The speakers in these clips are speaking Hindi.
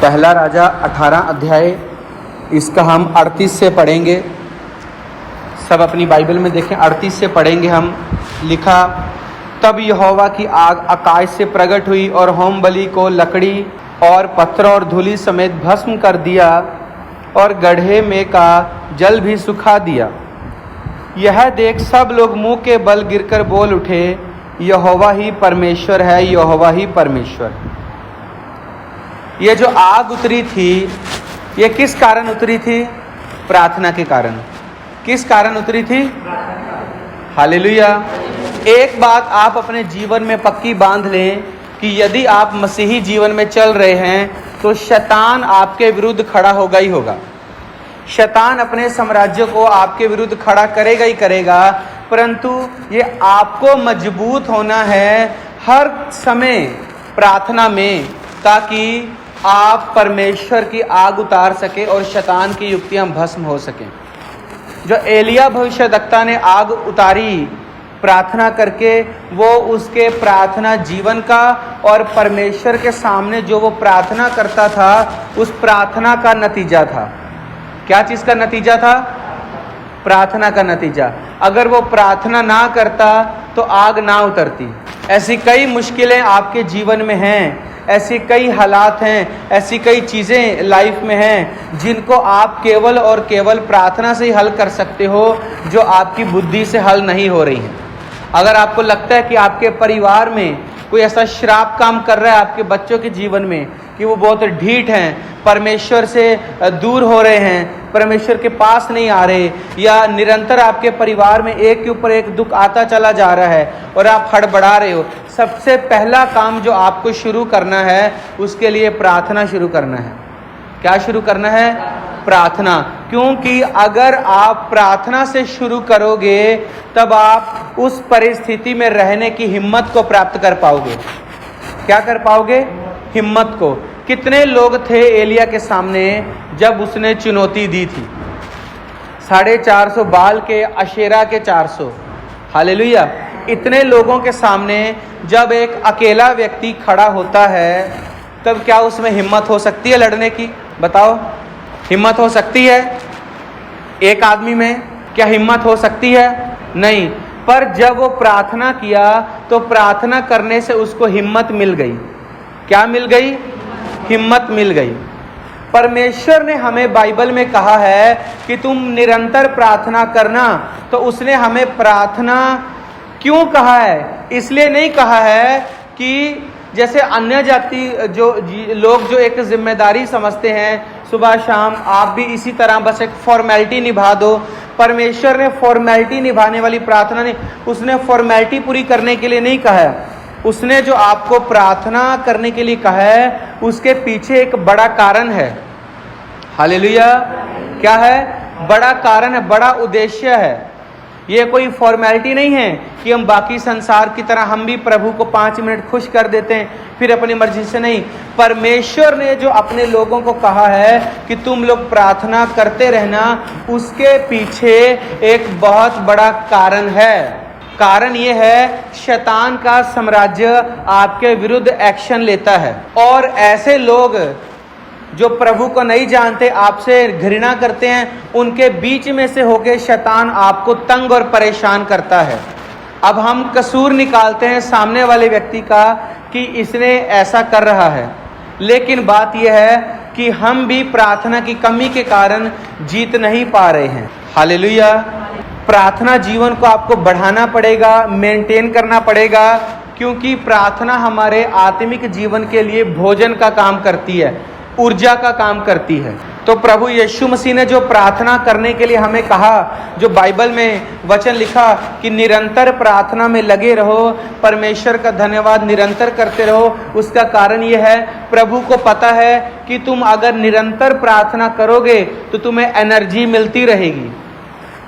पहला राजा 18 अध्याय, इसका हम 38 से पढ़ेंगे। सब अपनी बाइबल में देखें, 38 से पढ़ेंगे हम। लिखा, तब यहोवा की आग आकाश से प्रकट हुई और होम बलि को लकड़ी और पत्थर और धूलि समेत भस्म कर दिया और गड्ढे में का जल भी सुखा दिया। यह देख सब लोग मुंह के बल गिरकर बोल उठे, यहोवा ही परमेश्वर है, यहोवा ही परमेश्वर। ये जो आग उतरी थी, ये किस कारण उतरी थी? प्रार्थना के कारण। किस कारण उतरी थी? हालेलुया। एक बात आप अपने जीवन में पक्की बांध लें कि यदि आप मसीही जीवन में चल रहे हैं तो शैतान आपके विरुद्ध खड़ा होगा ही होगा। शैतान अपने साम्राज्य को आपके विरुद्ध खड़ा करेगा ही करेगा, परंतु ये आपको मजबूत होना है हर समय प्रार्थना में, ताकि आप परमेश्वर की आग उतार सके और शैतान की युक्तियां भस्म हो सकें। जो एलिया भविष्यद्वक्ता ने आग उतारी प्रार्थना करके, वो उसके प्रार्थना जीवन का और परमेश्वर के सामने जो वो प्रार्थना करता था, उस प्रार्थना का नतीजा था। क्या चीज़ का नतीजा था? प्रार्थना का नतीजा। अगर वो प्रार्थना ना करता तो आग ना उतरती। ऐसी कई मुश्किलें आपके जीवन में हैं, ऐसी कई हालात हैं, ऐसी कई चीज़ें लाइफ में हैं जिनको आप केवल और केवल प्रार्थना से ही हल कर सकते हो, जो आपकी बुद्धि से हल नहीं हो रही हैं। अगर आपको लगता है कि आपके परिवार में कोई ऐसा श्राप काम कर रहा है आपके बच्चों के जीवन में कि वो बहुत ढीठ हैं, परमेश्वर से दूर हो रहे हैं, परमेश्वर के पास नहीं आ रहे, या निरंतर आपके परिवार में एक के ऊपर एक दुख आता चला जा रहा है और आप हड़बड़ा रहे हो, सबसे पहला काम जो आपको शुरू करना है, उसके लिए प्रार्थना शुरू करना है। क्या शुरू करना है? प्रार्थना। क्योंकि अगर आप प्रार्थना से शुरू करोगे तब आप उस परिस्थिति में रहने की हिम्मत को प्राप्त कर पाओगे। क्या कर पाओगे? हिम्मत को। कितने लोग थे एलिया के सामने जब उसने चुनौती दी थी? 450 बाल के, अशेरा के 400। हालेलुया। इतने लोगों के सामने जब एक अकेला व्यक्ति खड़ा होता है, तब क्या उसमें हिम्मत हो सकती है लड़ने की? बताओ, हिम्मत हो सकती है? एक आदमी में क्या हिम्मत हो सकती है? नहीं। पर जब वो प्रार्थना किया तो प्रार्थना करने से उसको हिम्मत मिल गई। क्या मिल गई? हिम्मत मिल गई। परमेश्वर ने हमें बाइबल में कहा है कि तुम निरंतर प्रार्थना करना, तो उसने हमें प्रार्थना क्यों कहा है? इसलिए नहीं कहा है कि जैसे अन्य जाति जो लोग जो एक जिम्मेदारी समझते हैं, सुबह शाम आप भी इसी तरह बस एक फॉर्मेलिटी निभा दो। परमेश्वर ने फॉर्मेलिटी निभाने वाली प्रार्थना नहीं, उसने फॉर्मेलिटी पूरी करने के लिए नहीं कहा है। उसने जो आपको प्रार्थना करने के लिए कहा है, उसके पीछे एक बड़ा कारण है। हालेलुया। क्या है? बड़ा कारण है, बड़ा उद्देश्य है। ये कोई फॉर्मेलिटी नहीं है कि हम बाकी संसार की तरह हम भी प्रभु को 5 मिनट खुश कर देते हैं फिर अपनी मर्जी से नहीं। परमेश्वर ने जो अपने लोगों को कहा है कि तुम लोग प्रार्थना करते रहना, उसके पीछे एक बहुत बड़ा कारण है। कारण ये है, शैतान का साम्राज्य आपके विरुद्ध एक्शन लेता है, और ऐसे लोग जो प्रभु को नहीं जानते, आपसे घृणा करते हैं, उनके बीच में से होके शैतान आपको तंग और परेशान करता है। अब हम कसूर निकालते हैं सामने वाले व्यक्ति का कि इसने ऐसा कर रहा है, लेकिन बात यह है कि हम भी प्रार्थना की कमी के कारण जीत नहीं पा रहे हैं। हालेलुया। प्रार्थना जीवन को आपको बढ़ाना पड़ेगा, मेंटेन करना पड़ेगा, क्योंकि प्रार्थना हमारे आत्मिक जीवन के लिए भोजन का काम करती है, ऊर्जा का काम करती है। तो प्रभु यीशु मसीह ने जो प्रार्थना करने के लिए हमें कहा, जो बाइबल में वचन लिखा कि निरंतर प्रार्थना में लगे रहो, परमेश्वर का धन्यवाद निरंतर करते रहो, उसका कारण यह है, प्रभु को पता है कि तुम अगर निरंतर प्रार्थना करोगे तो तुम्हें एनर्जी मिलती रहेगी,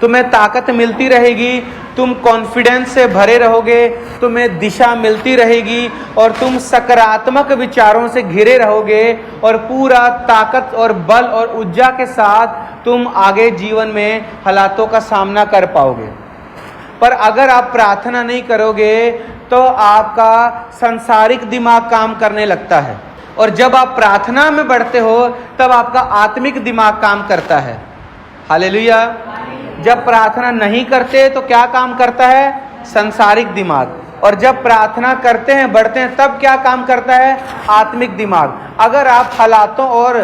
तुम्हें ताकत मिलती रहेगी, तुम कॉन्फिडेंस से भरे रहोगे, तुम्हें दिशा मिलती रहेगी और तुम सकारात्मक विचारों से घिरे रहोगे और पूरा ताकत और बल और ऊर्जा के साथ तुम आगे जीवन में हालातों का सामना कर पाओगे। पर अगर आप प्रार्थना नहीं करोगे तो आपका सांसारिक दिमाग काम करने लगता है, और जब आप प्रार्थना में बढ़ते हो तब आपका आत्मिक दिमाग काम करता है। हालेलुया। जब प्रार्थना नहीं करते तो क्या काम करता है? सांसारिक दिमाग। और जब प्रार्थना करते हैं, बढ़ते हैं, तब क्या काम करता है? आत्मिक दिमाग। अगर आप हालातों और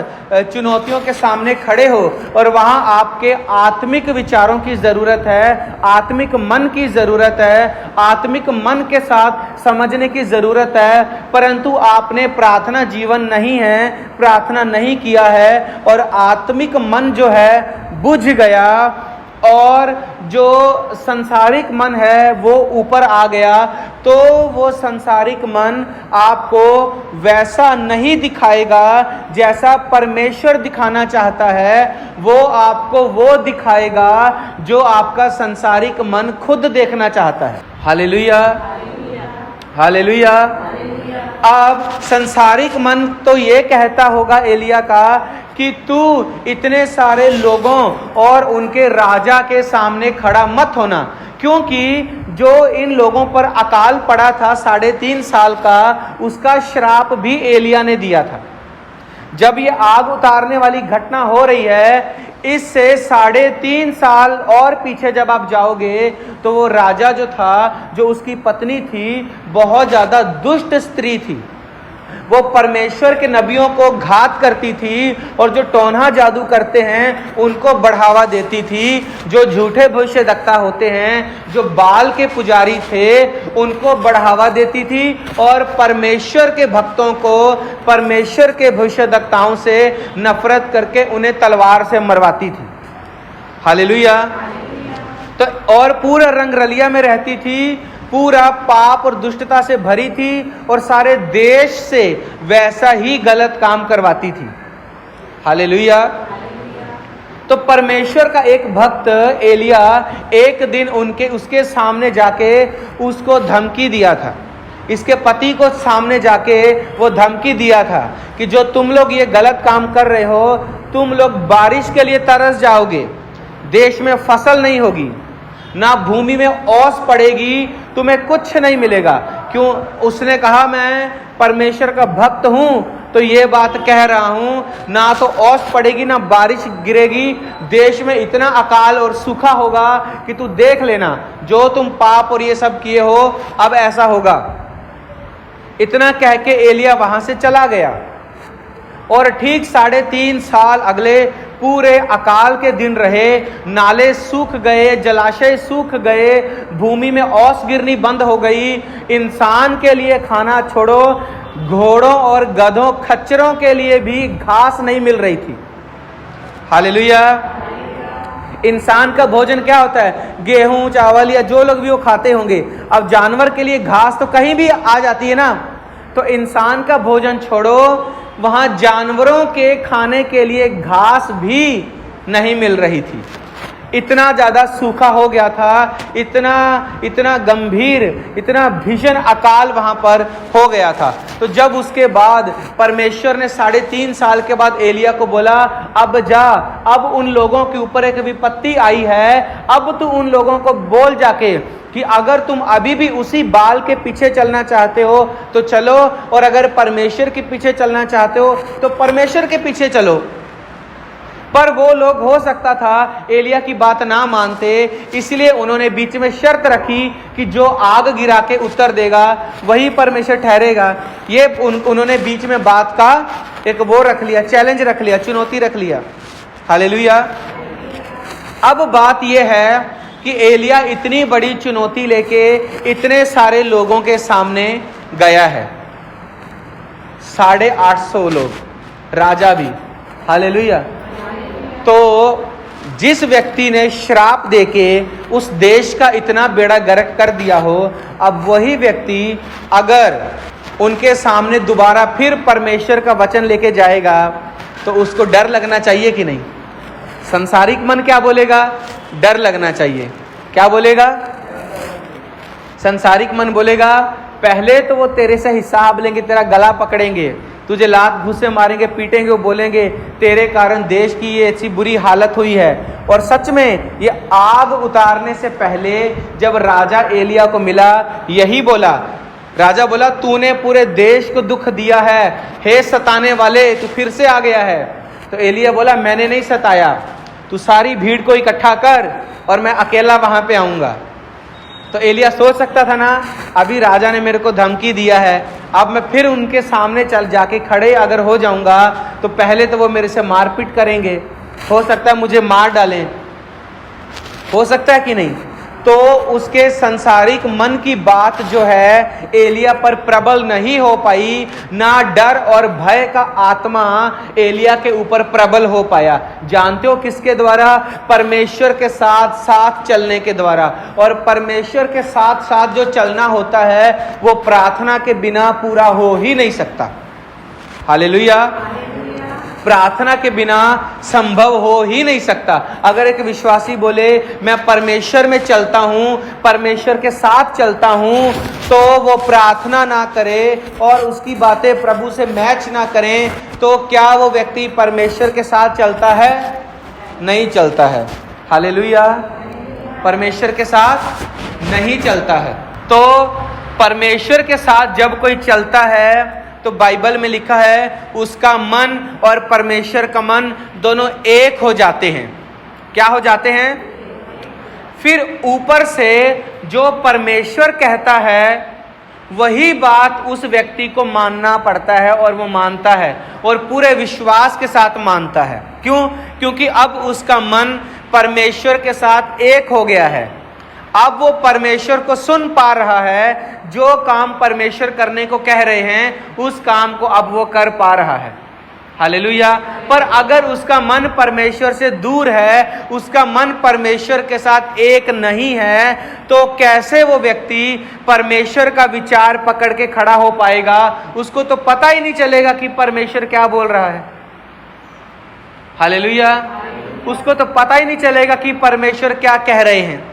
चुनौतियों के सामने खड़े हो और वहां आपके आत्मिक विचारों की ज़रूरत है, आत्मिक मन की ज़रूरत है, आत्मिक मन के साथ समझने की ज़रूरत है, परंतु आपने प्रार्थना जीवन नहीं है, प्रार्थना नहीं किया है और आत्मिक मन जो है बुझ गया और जो संसारिक मन है वो ऊपर आ गया, तो वो संसारिक मन आपको वैसा नहीं दिखाएगा जैसा परमेश्वर दिखाना चाहता है। वो आपको वो दिखाएगा जो आपका संसारिक मन खुद देखना चाहता है। Hallelujah, hallelujah. अब संसारिक मन तो ये कहता होगा एलिया का कि तू इतने सारे लोगों और उनके राजा के सामने खड़ा मत होना, क्योंकि जो इन लोगों पर अकाल पड़ा था 3.5 साल का, उसका श्राप भी एलिया ने दिया था। जब ये आग उतारने वाली घटना हो रही है, इससे 3.5 साल और पीछे जब आप जाओगे तो वो राजा जो था, जो उसकी पत्नी थी, बहुत ज्यादा दुष्ट स्त्री थी। वो परमेश्वर के नबियों को घात करती थी और जो टोना जादू करते हैं उनको बढ़ावा देती थी। जो झूठे भविष्यद्वक्ता होते हैं, जो बाल के पुजारी थे, उनको बढ़ावा देती थी और परमेश्वर के भक्तों को, परमेश्वर के भविष्यद्वक्ताओं से नफरत करके उन्हें तलवार से मरवाती थी। हालेलुया। तो और पूरा रंगरलिया में रहती थी, पूरा पाप और दुष्टता से भरी थी और सारे देश से वैसा ही गलत काम करवाती थी। हालेलुया। तो परमेश्वर का एक भक्त एलिया एक दिन उसके सामने जाके उसको धमकी दिया था। इसके पति को सामने जाके वो धमकी दिया था कि जो तुम लोग ये गलत काम कर रहे हो, तुम लोग बारिश के लिए तरस जाओगे, देश में फसल नहीं होगी, ना भूमि में ओस पड़ेगी, तुम्हें कुछ नहीं मिलेगा। क्यों? उसने कहा मैं परमेश्वर का भक्त हूं तो ये बात कह रहा हूं, ना तो ओस पड़ेगी ना बारिश गिरेगी, देश में इतना अकाल और सूखा होगा कि तू देख लेना, जो तुम पाप और ये सब किए हो अब ऐसा होगा। इतना कह के एलिया वहां से चला गया और ठीक 3.5 साल अगले पूरे अकाल के दिन रहे। नाले सूख गए, जलाशय सूख गए, भूमि में ओस गिरनी बंद हो गई। इंसान के लिए खाना छोड़ो, घोड़ों और गधों, खच्चरों के लिए भी घास नहीं मिल रही थी। हालेलुया। इंसान का भोजन क्या होता है? गेहूं, चावल या जो लोग भी वो खाते होंगे। अब जानवर के लिए घास तो कहीं भी आ जाती है ना, तो इंसान का भोजन छोड़ो, वहां जानवरों के खाने के लिए घास भी नहीं मिल रही थी। इतना ज्यादा सूखा हो गया था, इतना गंभीर, इतना भीषण अकाल वहां पर हो गया था। तो जब उसके बाद परमेश्वर ने 3.5 साल के बाद एलिया को बोला, अब जा, अब उन लोगों के ऊपर एक विपत्ति आई है, अब तू उन लोगों को बोल जाके कि अगर तुम अभी भी उसी बाल के पीछे चलना चाहते हो तो चलो, और अगर परमेश्वर के पीछे चलना चाहते हो तो परमेश्वर के पीछे चलो। पर वो लोग हो सकता था एलिया की बात ना मानते, इसलिए उन्होंने बीच में शर्त रखी कि जो आग गिरा के उत्तर देगा वही परमेश्वर ठहरेगा। ये उन्होंने बीच में बात का एक वो रख लिया, चैलेंज रख लिया, चुनौती रख लिया। हालेलुया। अब बात यह है कि एलिया इतनी बड़ी चुनौती लेके इतने सारे लोगों के सामने गया है, 850 लोग, राजा भी। हालेलुया। तो जिस व्यक्ति ने श्राप देके उस देश का इतना बेड़ा गर्क कर दिया हो, अब वही व्यक्ति अगर उनके सामने दोबारा फिर परमेश्वर का वचन लेके जाएगा तो उसको डर लगना चाहिए कि नहीं? संसारिक मन क्या बोलेगा? डर लगना चाहिए। क्या बोलेगा? संसारिक मन बोलेगा पहले तो वो तेरे से हिसाब लेंगे, तेरा गला पकड़ेंगे, तुझे लात घूंसे मारेंगे, पीटेंगे, वो बोलेंगे तेरे कारण देश की ये ऐसी बुरी हालत हुई है। और सच में ये आग उतारने से पहले जब राजा एलिया को मिला, यही बोला, राजा बोला, तूने पूरे देश को दुख दिया है, हे सताने वाले, तू फिर से आ गया है। तो एलिया बोला, मैंने नहीं सताया, तू सारी भीड़ को इकट्ठा कर और मैं अकेला वहां पे आऊंगा। तो एलिया सोच सकता था ना, अभी राजा ने मेरे को धमकी दिया है, अब मैं फिर उनके सामने चल जाके खड़े अगर हो जाऊंगा तो पहले तो वो मेरे से मारपीट करेंगे, हो सकता है मुझे मार डालें, हो सकता है कि नहीं। तो उसके सांसारिक मन की बात जो है एलिया पर प्रबल नहीं हो पाई, ना डर और भय का आत्मा एलिया के ऊपर प्रबल हो पाया। जानते हो किसके द्वारा? परमेश्वर के साथ साथ चलने के द्वारा। और परमेश्वर के साथ साथ जो चलना होता है वो प्रार्थना के बिना पूरा हो ही नहीं सकता। हालेलुया। प्रार्थना के बिना संभव हो ही नहीं सकता। अगर एक विश्वासी बोले मैं परमेश्वर में चलता हूं, परमेश्वर के साथ चलता हूं, तो वो प्रार्थना ना करे और उसकी बातें प्रभु से मैच ना करें, तो क्या वो व्यक्ति परमेश्वर के साथ चलता है? नहीं चलता है। हालेलुया। परमेश्वर के साथ नहीं चलता है। तो परमेश्वर के साथ जब कोई चलता है तो बाइबल में लिखा है उसका मन और परमेश्वर का मन दोनों एक हो जाते हैं। क्या हो जाते हैं? फिर ऊपर से जो परमेश्वर कहता है वही बात उस व्यक्ति को मानना पड़ता है और वो मानता है और पूरे विश्वास के साथ मानता है। क्यों? क्योंकि अब उसका मन परमेश्वर के साथ एक हो गया है। अब वो परमेश्वर को सुन पा रहा है, जो काम परमेश्वर करने को कह रहे हैं उस काम को अब वो कर पा रहा है। हालेलुया। पर अगर उसका मन परमेश्वर से दूर है, उसका मन परमेश्वर के साथ एक नहीं है, तो कैसे वो व्यक्ति परमेश्वर का विचार पकड़ के खड़ा हो पाएगा? उसको तो पता ही नहीं चलेगा कि परमेश्वर क्या बोल रहा है। हालेलुया। उसको तो पता ही नहीं चलेगा कि परमेश्वर क्या कह रहे हैं।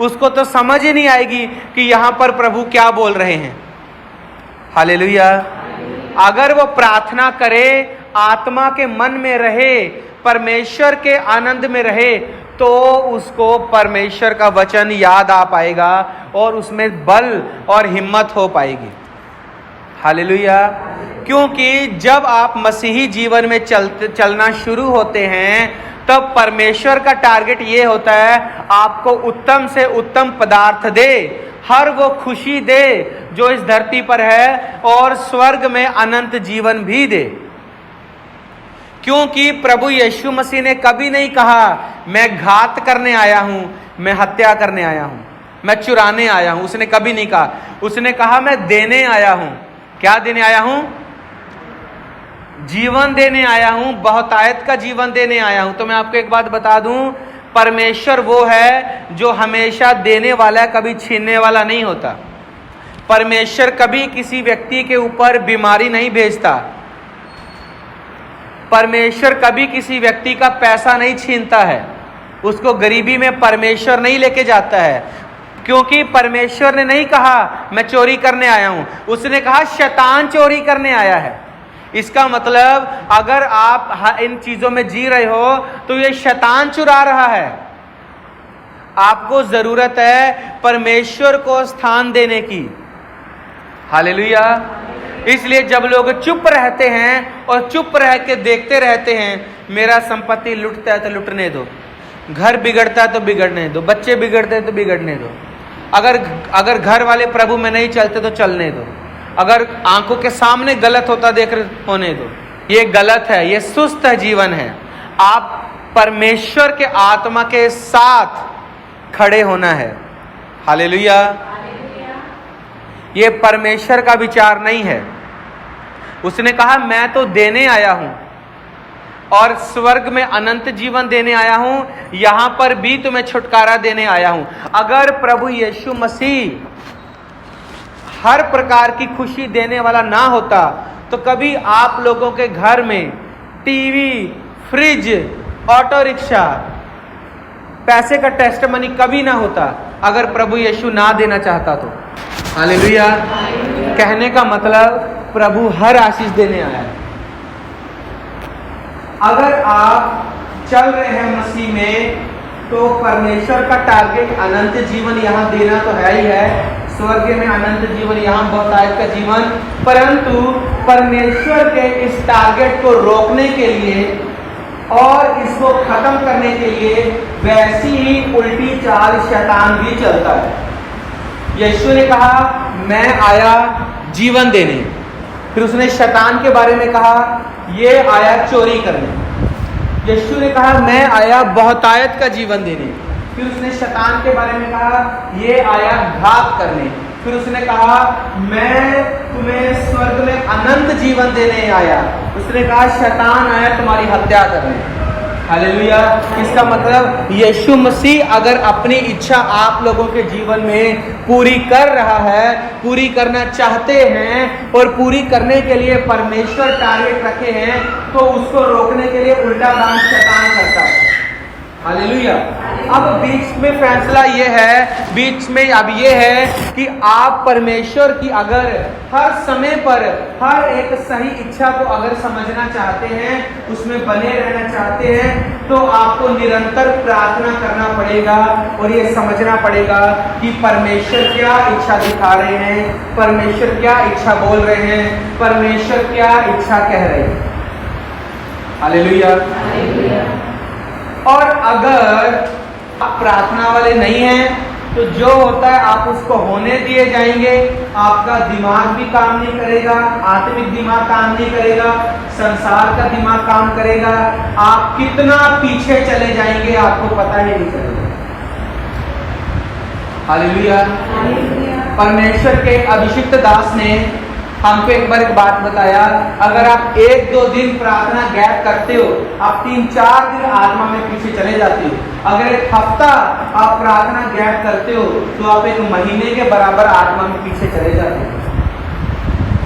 उसको तो समझ ही नहीं आएगी कि यहां पर प्रभु क्या बोल रहे हैं। हालेलुया। अगर वो प्रार्थना करे, आत्मा के मन में रहे, परमेश्वर के आनंद में रहे, तो उसको परमेश्वर का वचन याद आ पाएगा और उसमें बल और हिम्मत हो पाएगी। हालेलुया। क्योंकि जब आप मसीही जीवन में चलना शुरू होते हैं तब परमेश्वर का टारगेट ये होता है आपको उत्तम से उत्तम पदार्थ दे, हर वो खुशी दे जो इस धरती पर है और स्वर्ग में अनंत जीवन भी दे। क्योंकि प्रभु यीशु मसीह ने कभी नहीं कहा मैं घात करने आया हूं, मैं हत्या करने आया हूं, मैं चुराने आया हूं। उसने कभी नहीं कहा। उसने कहा मैं देने आया हूं। क्या देने आया हूं? जीवन देने आया हूं, बहुतायत का जीवन देने आया हूं। तो मैं आपको एक बात बता दूं, परमेश्वर वो है जो हमेशा देने वाला है, कभी छीनने वाला नहीं होता। परमेश्वर कभी किसी व्यक्ति के ऊपर बीमारी नहीं भेजता। परमेश्वर कभी किसी व्यक्ति का पैसा नहीं छीनता है। उसको गरीबी में परमेश्वर नहीं लेके जाता है, क्योंकि परमेश्वर ने नहीं कहा मैं चोरी करने आया हूं। उसने कहा शैतान चोरी करने आया है। इसका मतलब अगर आप इन चीजों में जी रहे हो तो ये शैतान चुरा रहा है। आपको जरूरत है परमेश्वर को स्थान देने की। हालेलुया। इसलिए जब लोग चुप रहते हैं और चुप रह के देखते रहते हैं, मेरा संपत्ति लुटता है तो लुटने दो, घर बिगड़ता है तो बिगड़ने दो, बच्चे बिगड़ते हैं तो बिगड़ने दो, अगर घर वाले प्रभु में नहीं चलते तो चलने दो, अगर आंखों के सामने गलत होता देख रहे होने दो। ये गलत है, ये सुस्त जीवन है। आप परमेश्वर के आत्मा के साथ खड़े होना है। हालेलुया। ये परमेश्वर का विचार नहीं है। उसने कहा मैं तो देने आया हूं और स्वर्ग में अनंत जीवन देने आया हूं, यहां पर भी तुम्हें छुटकारा देने आया हूं। अगर प्रभु यीशु मसीह हर प्रकार की खुशी देने वाला ना होता तो कभी आप लोगों के घर में टीवी, फ्रिज, ऑटो रिक्शा, पैसे का टेस्टमनी कभी ना होता, अगर प्रभु यीशु ना देना चाहता तो। हालेलुया। कहने का मतलब प्रभु हर आशीष देने आया है। अगर आप चल रहे हैं मसीह में तो परमेश्वर का टारगेट अनंत जीवन यहां देना तो है ही है, स्वर्ग में अनंत जीवन, यहाँ बहुतायत का जीवन। परंतु परमेश्वर के इस टारगेट को रोकने के लिए और इसको खत्म करने के लिए वैसी ही उल्टी चाल शैतान भी चलता है। यीशु ने कहा मैं आया जीवन देने, फिर उसने शैतान के बारे में कहा ये आया चोरी करने। यीशु ने कहा मैं आया बहुतायत का जीवन देने, फिर उसने शैतान के बारे में कहा ये आया घात करने। फिर उसने कहा मैं तुम्हें स्वर्ग में अनंत जीवन देने आया। उसने कहा शैतान आया तुम्हारी हत्या करने। हालेलुया। इसका मतलब यीशु मसीह अगर अपनी इच्छा आप लोगों के जीवन में पूरी कर रहा है, पूरी करना चाहते हैं और पूरी करने के लिए परमेश्वर टारगेट रखे हैं, तो उसको रोकने के लिए उल्टा काम शैतान करता है। हालेलुया। अब बीच में फैसला ये है, बीच में अब ये है कि आप परमेश्वर की अगर हर समय पर हर एक सही इच्छा को अगर समझना चाहते हैं, उसमें बने रहना चाहते हैं, तो आपको निरंतर प्रार्थना करना पड़ेगा और ये समझना पड़ेगा कि परमेश्वर क्या इच्छा दिखा रहे हैं, परमेश्वर क्या इच्छा बोल रहे हैं, परमेश्वर क्या इच्छा कह रहे हैं। हालेलुया। और अगर आप प्रार्थना वाले नहीं हैं तो जो होता है आप उसको होने दिए जाएंगे। आपका दिमाग भी काम नहीं करेगा, आत्मिक दिमाग काम नहीं करेगा, संसार का दिमाग काम करेगा। आप कितना पीछे चले जाएंगे आपको पता ही नहीं चलेगा। हालेलुया। परमेश्वर के अभिषिक्त दास ने हमको एक बार एक बात बताया, अगर आप 1-2 दिन प्रार्थना गैप करते हो, आप 3-4 दिन आत्मा में पीछे चले जाते हो। अगर एक हफ्ता आप प्रार्थना गैप करते हो तो आप 1 महीने के बराबर आत्मा में पीछे चले जाते हो।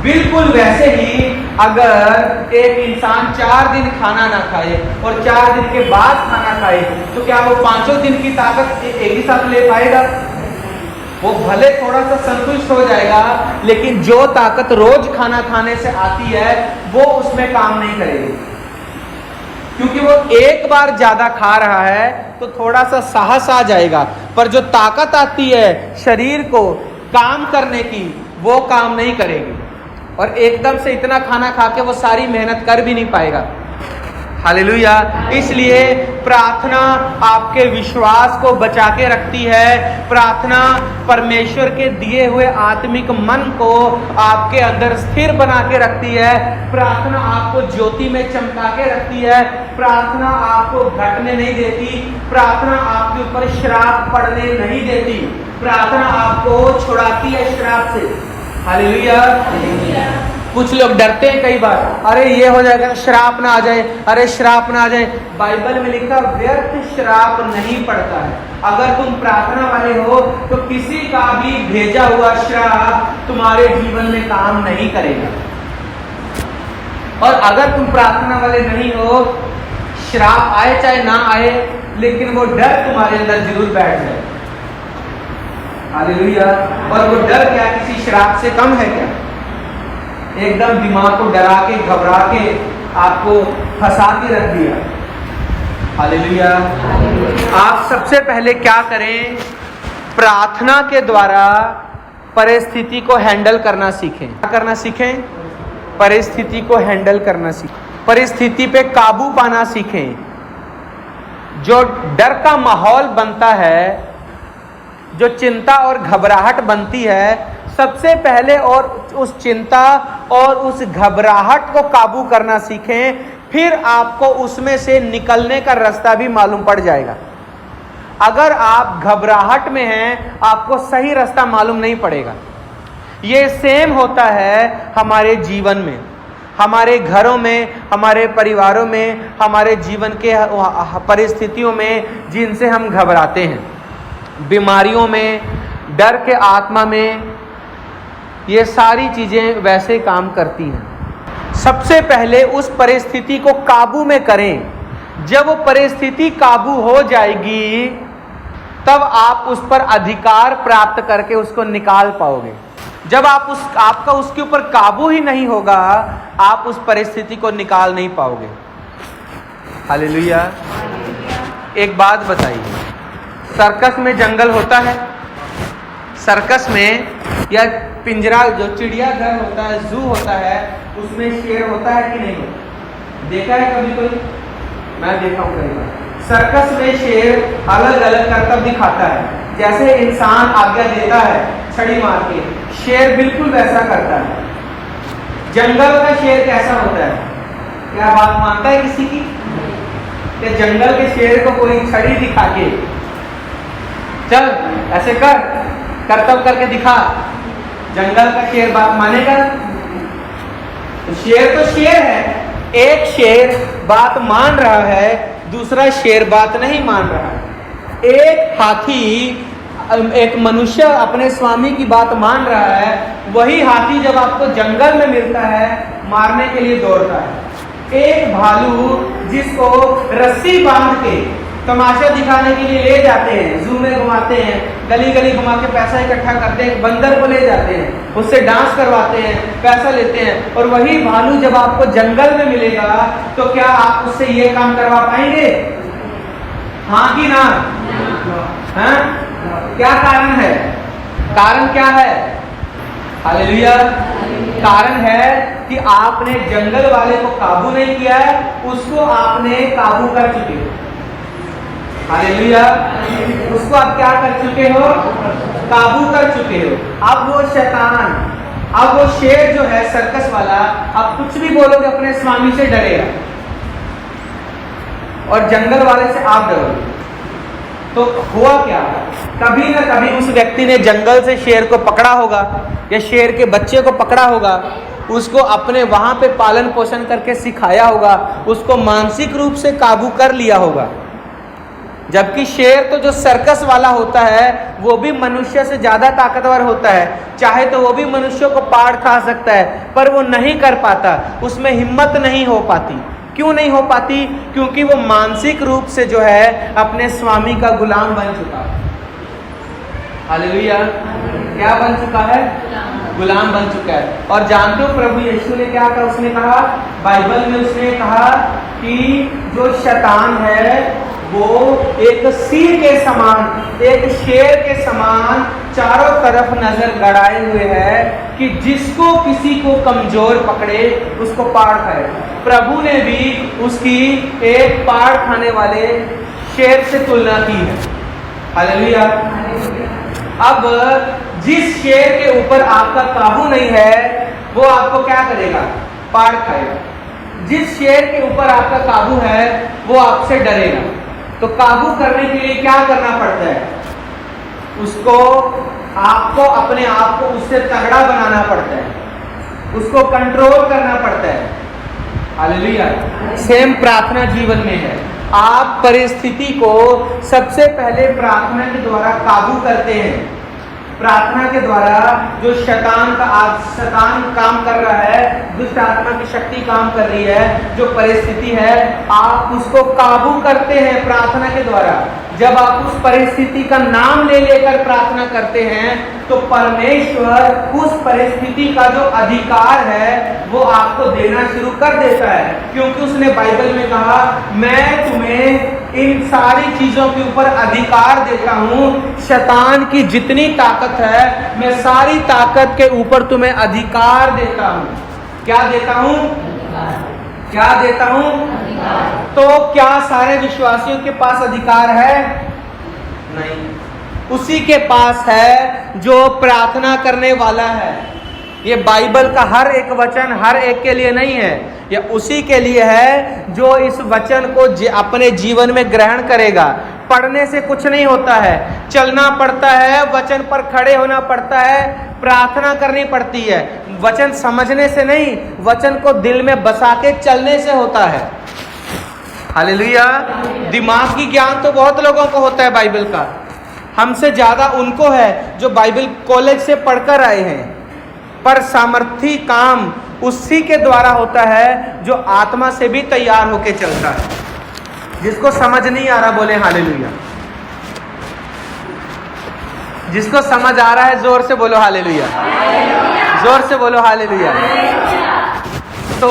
बिल्कुल वैसे ही अगर एक इंसान 4 दिन खाना ना खाए और 4 दिन के बाद खाना खाए, तो क्या वो 5 दिन की ताकत एक ही साथ ले पाएगा? वो भले थोड़ा सा संतुष्ट हो जाएगा, लेकिन जो ताकत रोज खाना खाने से आती है वो उसमें काम नहीं करेगी, क्योंकि वो एक बार ज्यादा खा रहा है तो थोड़ा सा साहस आ जाएगा, पर जो ताकत आती है शरीर को काम करने की वो काम नहीं करेगी और एकदम से इतना खाना खा के वो सारी मेहनत कर भी नहीं पाएगा। हालेलुया। इसलिए प्रार्थना आपके विश्वास को बचा के रखती है। प्रार्थना परमेश्वर के दिए हुए आत्मिक मन को आपके अंदर स्थिर बना के रखती है। प्रार्थना आपको ज्योति में चमका के रखती है। प्रार्थना आपको घटने नहीं देती। प्रार्थना आपके ऊपर श्राप पड़ने नहीं देती। प्रार्थना आपको छुड़ाती है श्राप से। हालेलुया। कुछ लोग डरते हैं कई बार, अरे ये हो जाएगा श्राप ना आ जाए, अरे श्राप ना आ जाए। बाइबल में लिखा व्यर्थ श्राप नहीं पड़ता है। अगर तुम प्रार्थना वाले हो तो किसी का भी भेजा हुआ श्राप तुम्हारे जीवन में काम नहीं करेगा। और अगर तुम प्रार्थना वाले नहीं हो, श्राप आए चाहे ना आए, लेकिन वो डर तुम्हारे अंदर जरूर बैठ जाए। हालेलुया। और वो डर क्या किसी श्राप से कम है क्या? एकदम दिमाग को डरा के घबरा के आपको फंसा के रख दिया। हालेलुया। आप सबसे पहले क्या करें? प्रार्थना के द्वारा परिस्थिति को हैंडल करना सीखें। क्या करना सीखें? परिस्थिति को हैंडल करना सीखें, परिस्थिति पे काबू पाना सीखें। जो डर का माहौल बनता है, जो चिंता और घबराहट बनती है, सबसे पहले और उस चिंता और उस घबराहट को काबू करना सीखें, फिर आपको उसमें से निकलने का रास्ता भी मालूम पड़ जाएगा। अगर आप घबराहट में हैं, आपको सही रास्ता मालूम नहीं पड़ेगा। ये सेम होता है हमारे जीवन में, हमारे घरों में, हमारे परिवारों में, हमारे जीवन के परिस्थितियों में जिनसे हम घबराते हैं, बीमारियों में, डर के आत्मा में, ये सारी चीजें वैसे काम करती हैं। सबसे पहले उस परिस्थिति को काबू में करें। जब वो परिस्थिति काबू हो जाएगी, तब आप उस पर अधिकार प्राप्त करके उसको निकाल पाओगे। जब आपका उसके ऊपर काबू ही नहीं होगा, आप उस परिस्थिति को निकाल नहीं पाओगे। हालेलुया। एक बात बताइए, सर्कस में जंगल होता है, सर्कस में या पिंजरा जो चिड़ियाघर होता है, जू होता है, उसमें शेर होता है कि नहीं होता? देखा है कभी कोई? मैं देखा हूँ कई बार। सर्कस में शेर अलग अलग करतब दिखाता है। जैसे इंसान आज्ञा देता है छड़ी मार के, शेर बिल्कुल वैसा करता है। जंगल का शेर कैसा होता है? क्या बात मानता है किसी की? कि जंगल के शेर को कोई छड़ी दिखा के चल ऐसे कर, करतब करके दिखा, जंगल का शेर बात मानेगा? तो शेर तो शेर है। एक शेर बात मान रहा है, दूसरा शेर बात नहीं मान रहा है। एक हाथी, एक मनुष्य अपने स्वामी की बात मान रहा है, वही हाथी जब आपको जंगल में मिलता है मारने के लिए दौड़ता है। एक भालू जिसको रस्सी बांध के तमाशा दिखाने के लिए ले जाते हैं, जू में घुमाते हैं, गली गली घुमा के पैसा इकट्ठा करते हैं, बंदर को ले जाते हैं, उससे डांस करवाते हैं, पैसा लेते हैं, और वही भालू जब आपको जंगल में मिलेगा तो क्या आप उससे ये काम करवा पाएंगे? हाँ कि ना? हाँ? क्या कारण है? कारण क्या है? हालेलुया। कारण है कि आपने जंगल वाले को काबू नहीं किया है, उसको आपने काबू कर चुके हो। हालेलुया। उसको आप क्या कर चुके हो? काबू कर चुके हो। अब वो शैतान, अब वो शेर जो है सर्कस वाला, अब कुछ भी बोलोगे अपने स्वामी से डरेगा, और जंगल वाले से आप डरोगे। तो हुआ क्या? कभी ना कभी उस व्यक्ति ने जंगल से शेर को पकड़ा होगा या शेर के बच्चे को पकड़ा होगा, उसको अपने वहां पे पालन पोषण करके सिखाया होगा, उसको मानसिक रूप से काबू कर लिया होगा। जबकि शेर तो जो सर्कस वाला होता है वो भी मनुष्य से ज्यादा ताकतवर होता है, चाहे तो वो भी मनुष्य को पाड़ खा सकता है, पर वो नहीं कर पाता, उसमें हिम्मत नहीं हो पाती। क्यों नहीं हो पाती? क्योंकि वो मानसिक रूप से जो है अपने स्वामी का गुलाम बन चुका है। हालेलुया। क्या बन चुका है? गुलाम बन चुका है। और जानते हो प्रभु यीशु ने क्या कहा? उसने कहा, बाइबल में उसने कहा कि जो शैतान है वो एक सिर के समान, एक शेर के समान चारों तरफ नजर गड़ाए हुए है कि जिसको किसी को कमजोर पकड़े उसको पाड़ खाए। प्रभु ने भी उसकी एक पाड़ खाने वाले शेर से तुलना की है। हालेलुया। अब जिस शेर के ऊपर आपका काबू नहीं है वो आपको क्या करेगा? पाड़ खाएगा। जिस शेर के ऊपर आपका काबू है वो आपसे डरेगा। तो काबू करने के लिए क्या करना पड़ता है? उसको, आपको अपने आप को उससे तगड़ा बनाना पड़ता है, उसको कंट्रोल करना पड़ता है। हालेलुया। सेम प्रार्थना जीवन में है। आप परिस्थिति को सबसे पहले प्रार्थना के द्वारा काबू करते हैं। प्रार्थना के द्वारा जो शैतान काम कर रहा है, दुष्ट आत्मा की शक्ति काम कर रही है, जो परिस्थिति है, आप उसको काबू करते हैं प्रार्थना के द्वारा। जब आप उस परिस्थिति का नाम ले लेकर प्रार्थना करते हैं तो परमेश्वर उस परिस्थिति का जो अधिकार है वो आपको देना शुरू कर देता है, क्योंकि उसने बाइबल में कहा, मैं तुम्हें इन सारी चीजों के ऊपर अधिकार देता हूं। शैतान की जितनी ताकत है मैं सारी ताकत के ऊपर तुम्हें अधिकार देता हूं। क्या देता हूं? क्या देता हूं? तो क्या सारे विश्वासियों के पास अधिकार है? नहीं। उसी के पास है जो प्रार्थना करने वाला है। ये बाइबल का हर एक वचन हर एक के लिए नहीं है, ये उसी के लिए है जो इस वचन को अपने जीवन में ग्रहण करेगा। पढ़ने से कुछ नहीं होता है, चलना पड़ता है, वचन पर खड़े होना पड़ता है, प्रार्थना करनी पड़ती है। वचन समझने से नहीं, वचन को दिल में बसा के चलने से होता है। हालेलुया। दिमागी ज्ञान तो बहुत लोगों को होता है बाइबल का, हमसे ज्यादा उनको है जो बाइबल कॉलेज से पढ़कर आए हैं, पर सामर्थी काम उसी के द्वारा होता है जो आत्मा से भी तैयार होके चलता है। जिसको समझ नहीं आ रहा बोले हालेलुया। जिसको समझ आ रहा है जोर से बोलो हालेलुया। जोर से बोलो हालेलुया। तो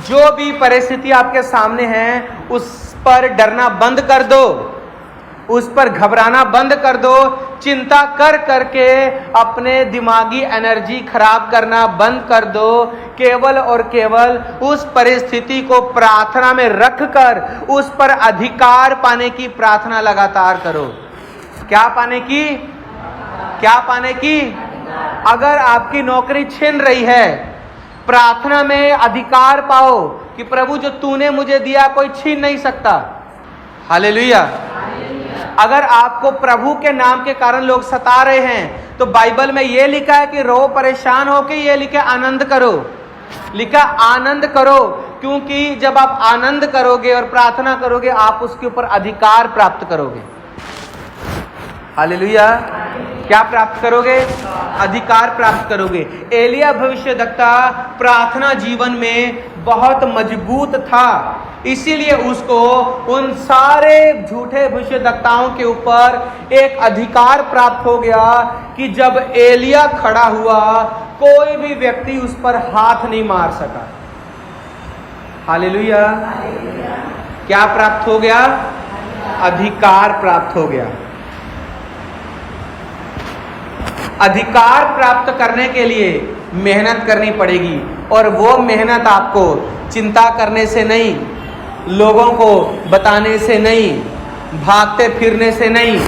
जो भी परिस्थिति आपके सामने है उस पर डरना बंद कर दो, उस पर घबराना बंद कर दो, चिंता कर करके अपने दिमागी एनर्जी खराब करना बंद कर दो। केवल और केवल उस परिस्थिति को प्रार्थना में रखकर उस पर अधिकार पाने की प्रार्थना लगातार करो। क्या पाने की? क्या पाने की? अगर आपकी नौकरी छिन रही है, प्रार्थना में अधिकार पाओ कि प्रभु जो तूने मुझे दिया कोई छीन नहीं सकता। हालेलुया। अगर आपको प्रभु के नाम के कारण लोग सता रहे हैं तो बाइबल में यह लिखा है कि रो परेशान हो के, ये लिखा आनंद करो, लिखा आनंद करो, क्योंकि जब आप आनंद करोगे और प्रार्थना करोगे आप उसके ऊपर अधिकार प्राप्त करोगे। हालेलुया। क्या प्राप्त करोगे? अधिकार प्राप्त करोगे। एलिया भविष्यद्वक्ता प्रार्थना जीवन में बहुत मजबूत था, इसीलिए उसको उन सारे झूठे भविष्यद्वक्ताओं के ऊपर एक अधिकार प्राप्त हो गया कि जब एलिया खड़ा हुआ कोई भी व्यक्ति उस पर हाथ नहीं मार सका। हालेलुया। क्या प्राप्त हो गया? अधिकार प्राप्त हो गया। अधिकार प्राप्त करने के लिए मेहनत करनी पड़ेगी, और वो मेहनत आपको चिंता करने से नहीं, लोगों को बताने से नहीं, भागते फिरने से नहीं,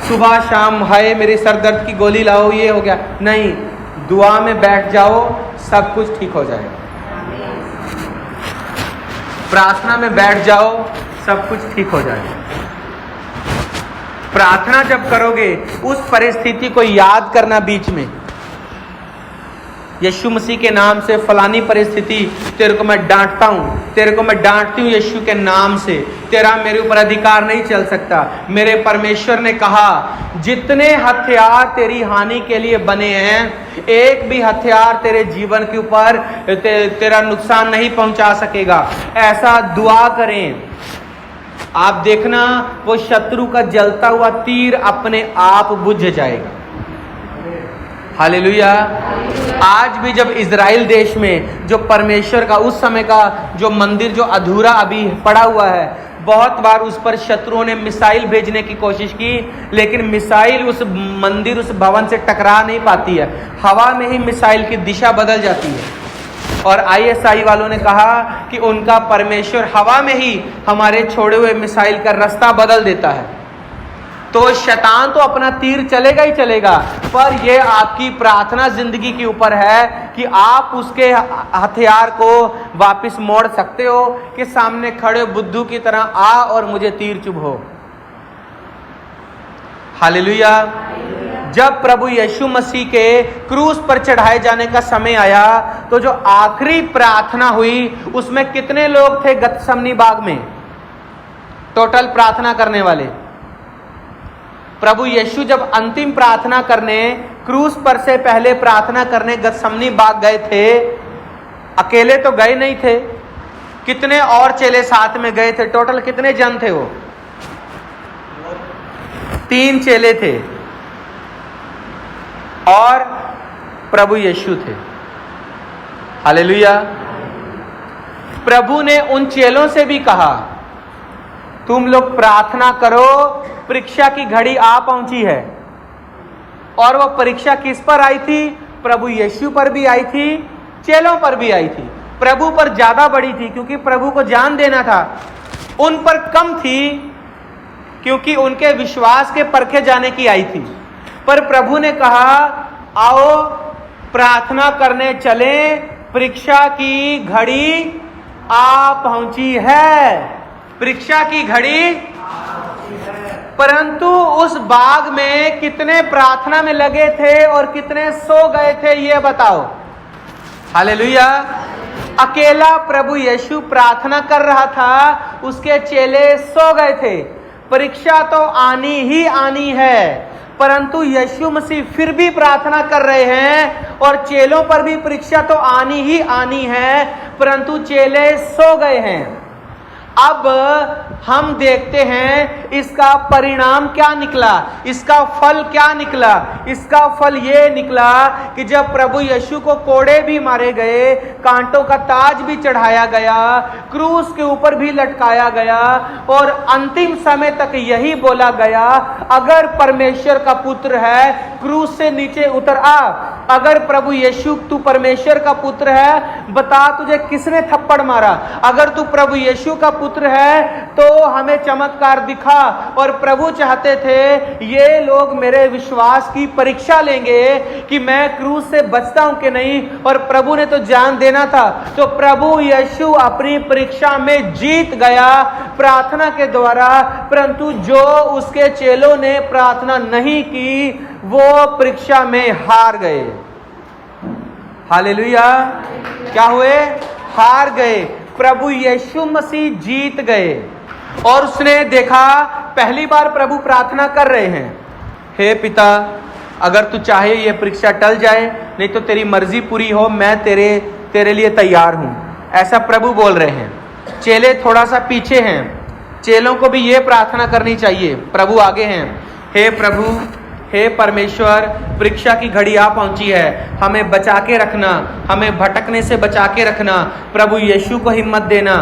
सुबह शाम हाय मेरी सर दर्द की गोली लाओ ये हो गया, नहीं, दुआ में बैठ जाओ सब कुछ ठीक हो जाएगा। प्रार्थना में बैठ जाओ सब कुछ ठीक हो जाएगा। प्रार्थना जब करोगे उस परिस्थिति को याद करना, बीच में यीशु मसीह के नाम से फलानी परिस्थिति तेरे को मैं डांटता हूं, तेरे को मैं डांटती हूं यीशु के नाम से, तेरा मेरे ऊपर अधिकार नहीं चल सकता। मेरे परमेश्वर ने कहा जितने हथियार तेरी हानि के लिए बने हैं एक भी हथियार तेरे जीवन के ऊपर तेरा नुकसान नहीं पहुंचा सकेगा। ऐसा दुआ करें, आप देखना वो शत्रु का जलता हुआ तीर अपने आप बुझ जाएगा। हालेलुया। आज भी जब इजराइल देश में जो परमेश्वर का उस समय का जो मंदिर जो अधूरा अभी पड़ा हुआ है, बहुत बार उस पर शत्रुओं ने मिसाइल भेजने की कोशिश की, लेकिन मिसाइल उस मंदिर उस भवन से टकरा नहीं पाती है, हवा में ही मिसाइल की दिशा बदल जाती है। और ISI वालों ने कहा कि उनका परमेश्वर हवा में ही हमारे छोड़े हुए मिसाइल का रास्ता बदल देता है। तो शैतान तो अपना तीर चलेगा ही चलेगा, पर यह आपकी प्रार्थना जिंदगी के ऊपर है कि आप उसके हथियार को वापस मोड़ सकते हो कि सामने खड़े बुद्धू की तरह आ और मुझे तीर चुभो। हालेलुया। जब प्रभु यीशु मसीह के क्रूस पर चढ़ाए जाने का समय आया तो जो आखिरी प्रार्थना हुई उसमें कितने लोग थे गतसमनी बाग में? टोटल प्रार्थना करने वाले। प्रभु यीशु जब अंतिम प्रार्थना करने क्रूस पर से पहले प्रार्थना करने गतसमनी बाग गए थे, अकेले तो गए नहीं थे, कितने और चेले साथ में गए थे? टोटल कितने जन थे वो? 3 चेले थे और प्रभु यीशु थे। हालेलुया। प्रभु ने उन चेलों से भी कहा तुम लोग प्रार्थना करो, परीक्षा की घड़ी आ पहुंची है। और वो परीक्षा किस पर आई थी? प्रभु यीशु पर भी आई थी, चेलों पर भी आई थी। प्रभु पर ज्यादा बड़ी थी क्योंकि प्रभु को जान देना था, उन पर कम थी क्योंकि उनके विश्वास के परखे जाने की आई थी। पर प्रभु ने कहा आओ प्रार्थना करने चलें, परीक्षा की घड़ी आ पहुंची है। परीक्षा की घड़ी। परंतु उस बाग में कितने प्रार्थना में लगे थे और कितने सो गए थे ये बताओ। हालेलुया। अकेला प्रभु यीशु प्रार्थना कर रहा था, उसके चेले सो गए थे। परीक्षा तो आनी ही आनी है, परंतु यीशु मसीह फिर भी प्रार्थना कर रहे हैं और चेलों पर भी परीक्षा तो आनी ही आनी है, परंतु चेले सो गए हैं। अब हम देखते हैं इसका परिणाम क्या निकला, इसका फल क्या निकला। इसका फल ये निकला कि जब प्रभु यीशु को कोड़े भी मारे गए, कांटों का ताज भी चढ़ाया गया, क्रूस के ऊपर भी लटकाया गया और अंतिम समय तक यही बोला गया, अगर परमेश्वर का पुत्र है क्रूस से नीचे उतर आ। अगर प्रभु यीशु तू परमेश्वर का पुत्र है, बता तुझे किसने थप्पड़ मारा। अगर तू प्रभु यीशु का पुत्र है तो हमें चमत्कार दिखा। और प्रभु चाहते थे ये लोग मेरे विश्वास की परीक्षा लेंगे कि मैं क्रूस से बचता हूं कि नहीं, और प्रभु ने तो जान देना था। तो प्रभु यीशु अपनी परीक्षा में जीत गया प्रार्थना के द्वारा, परंतु जो उसके चेलों ने प्रार्थना नहीं की वो परीक्षा में हार गए। हालेलुया। क्या हुए? हार गए। प्रभु यीशु मसीह जीत गए। और उसने देखा, पहली बार प्रभु प्रार्थना कर रहे हैं, हे पिता अगर तू चाहे ये परीक्षा टल जाए, नहीं तो तेरी मर्जी पूरी हो, मैं तेरे लिए तैयार हूं। ऐसा प्रभु बोल रहे हैं। चेले थोड़ा सा पीछे हैं, चेलों को भी ये प्रार्थना करनी चाहिए। प्रभु आगे हैं, हे प्रभु, हे परमेश्वर, परीक्षा की घड़ी आ पहुंची है, हमें बचा के रखना, हमें भटकने से बचा के रखना। प्रभु यीशु को हिम्मत देना,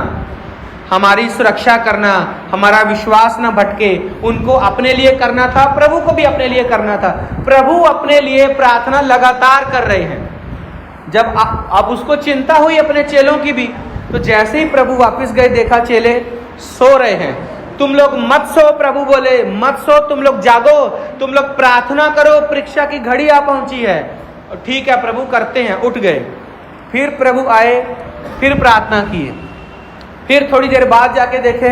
हमारी सुरक्षा करना, हमारा विश्वास ना भटके। उनको अपने लिए करना था, प्रभु को भी अपने लिए करना था। प्रभु अपने लिए प्रार्थना लगातार कर रहे हैं। जब अब उसको चिंता हुई अपने चेलों की भी, तो जैसे ही प्रभु वापस गए देखा चेले सो रहे हैं। तुम लोग मत सो, प्रभु बोले मत सो, तुम लोग जागो, तुम लोग प्रार्थना करो, परीक्षा की घड़ी आ पहुंची है। ठीक है प्रभु, करते हैं। उठ गए। फिर प्रभु आए, फिर प्रार्थना किए। फिर थोड़ी देर बाद जाके देखे,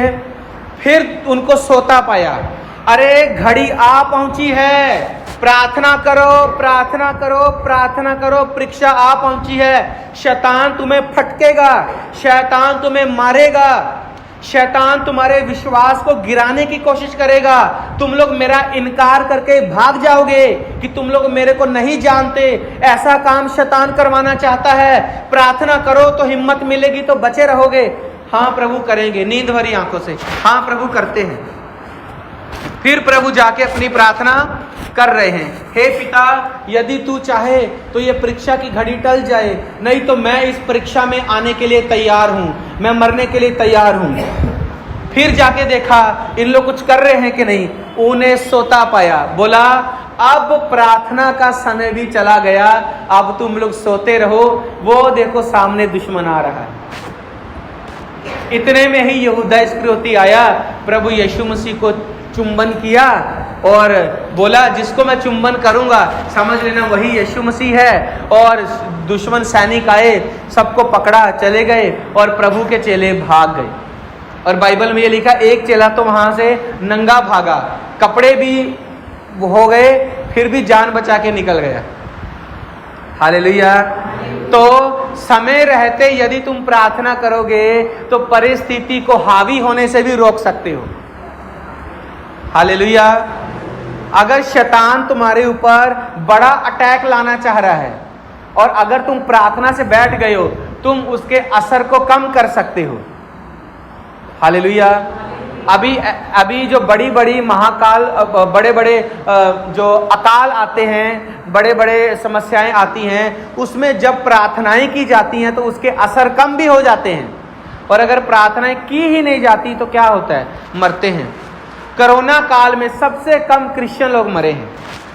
फिर उनको सोता पाया। अरे घड़ी आ पहुंची है, प्रार्थना करो, प्रार्थना करो, प्रार्थना करो, परीक्षा आ पहुंची है। शैतान तुम्हें फटकेगा, शैतान तुम्हें मारेगा, शैतान तुम्हारे विश्वास को गिराने की कोशिश करेगा। तुम लोग मेरा इनकार करके भाग जाओगे कि तुम लोग मेरे को नहीं जानते। ऐसा काम शैतान करवाना चाहता है। प्रार्थना करो तो हिम्मत मिलेगी, तो बचे रहोगे। हाँ प्रभु करेंगे, नींद भरी आंखों से। हाँ प्रभु करते हैं। फिर प्रभु जाके अपनी प्रार्थना कर रहे हैं, हे पिता यदि तू चाहे तो ये परीक्षा की घड़ी टल जाए, नहीं तो मैं इस परीक्षा में आने के लिए तैयार हूं, मैं मरने के लिए तैयार हूं। फिर जाके देखा इन लोग कुछ कर रहे हैं कि नहीं, उन्हें सोता पाया। बोला अब प्रार्थना का समय भी चला गया, अब तुम लोग सोते रहो। वो देखो सामने दुश्मन आ रहा है। इतने में ही यहूदा इस्करियोती आया, प्रभु यीशु मसीह को चुंबन किया और बोला जिसको मैं चुंबन करूंगा समझ लेना वही यीशु मसीह है। और दुश्मन सैनिक आए, सबको पकड़ा, चले गए और प्रभु के चेले भाग गए। और बाइबल में ये लिखा, एक चेला तो वहां से नंगा भागा, कपड़े भी हो गए, फिर भी जान बचा के निकल गया। हालेलुया। तो समय रहते यदि तुम प्रार्थना करोगे तो परिस्थिति को हावी होने से भी रोक सकते हो। हालेलुया। अगर शैतान तुम्हारे ऊपर बड़ा अटैक लाना चाह रहा है और अगर तुम प्रार्थना से बैठ गए हो, तुम उसके असर को कम कर सकते हो। हालेलुया। अभी जो बड़ी बड़ी महाकाल, बड़े बड़े जो अकाल आते हैं, बड़े बड़े समस्याएं आती हैं, उसमें जब प्रार्थनाएं की जाती हैं तो उसके असर कम भी हो जाते हैं। और अगर प्रार्थनाएं की ही नहीं जाती तो क्या होता है, मरते हैं। कोरोना काल में सबसे कम क्रिश्चियन लोग मरे हैं।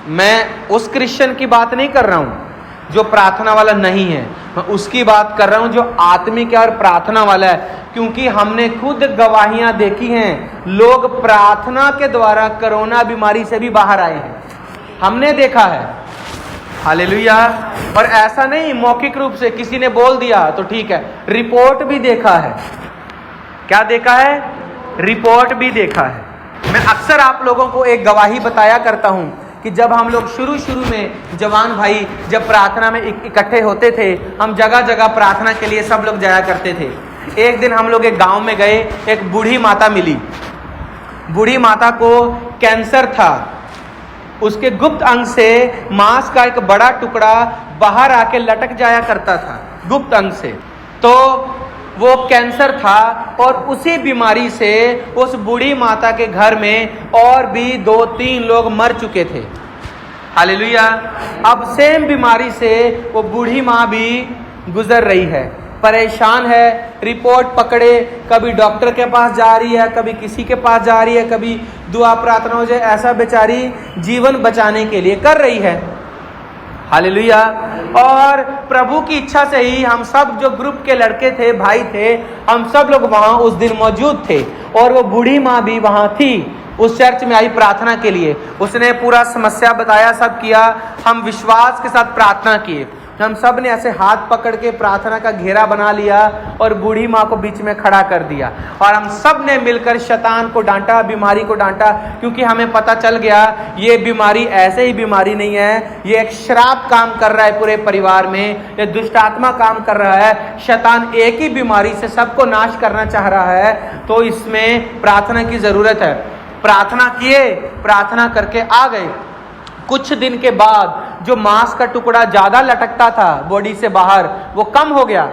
मैं उस क्रिश्चियन की बात नहीं कर रहा हूं जो प्रार्थना वाला नहीं है, मैं उसकी बात कर रहा हूं जो आत्मिक है और प्रार्थना वाला है। क्योंकि हमने खुद गवाहियां देखी हैं, लोग प्रार्थना के द्वारा कोरोना बीमारी से भी बाहर आए हैं, हमने देखा है। हालेलुया। और ऐसा नहीं मौखिक रूप से किसी ने बोल दिया तो ठीक है, रिपोर्ट भी देखा है। क्या देखा है? रिपोर्ट भी देखा है। मैं अक्सर आप लोगों को एक गवाही बताया करता हूं कि जब हम लोग शुरू में जवान भाई जब प्रार्थना में इकट्ठे होते थे, हम जगह जगह प्रार्थना के लिए सब लोग जाया करते थे। एक दिन हम लोग एक गांव में गए, एक बूढ़ी माता मिली। बूढ़ी माता को कैंसर था, उसके गुप्त अंग से मांस का एक बड़ा टुकड़ा बाहर आके लटक जाया करता था, गुप्त अंग से। तो वो कैंसर था और उसी बीमारी से उस बूढ़ी माता के घर में और भी 2-3 लोग मर चुके थे। हालेलुया। अब सेम बीमारी से वो बूढ़ी माँ भी गुजर रही है, परेशान है, रिपोर्ट पकड़े, कभी डॉक्टर के पास जा रही है, कभी किसी के पास जा रही है, कभी दुआ प्रार्थना हो जाए, ऐसा बेचारी जीवन बचाने के लिए कर रही है। हालेलुया। और प्रभु की इच्छा से ही हम सब जो ग्रुप के लड़के थे, भाई थे, हम सब लोग वहां उस दिन मौजूद थे और वो बूढ़ी माँ भी वहां थी, उस चर्च में आई प्रार्थना के लिए। उसने पूरा समस्या बताया, सब किया, हम विश्वास के साथ प्रार्थना किए। हम सब ने ऐसे हाथ पकड़ के प्रार्थना का घेरा बना लिया और बूढ़ी माँ को बीच में खड़ा कर दिया और हम सब ने मिलकर शैतान को डांटा, बीमारी को डांटा, क्योंकि हमें पता चल गया ये बीमारी ऐसे ही बीमारी नहीं है, ये एक श्राप काम कर रहा है पूरे परिवार में, ये दुष्ट आत्मा काम कर रहा है, शैतान एक ही बीमारी से सबको नाश करना चाह रहा है, तो इसमें प्रार्थना की जरूरत है। प्रार्थना किए, प्रार्थना करके आ गए। कुछ दिन के बाद जो मांस का टुकड़ा ज्यादा लटकता था बॉडी से बाहर, वो कम हो गया।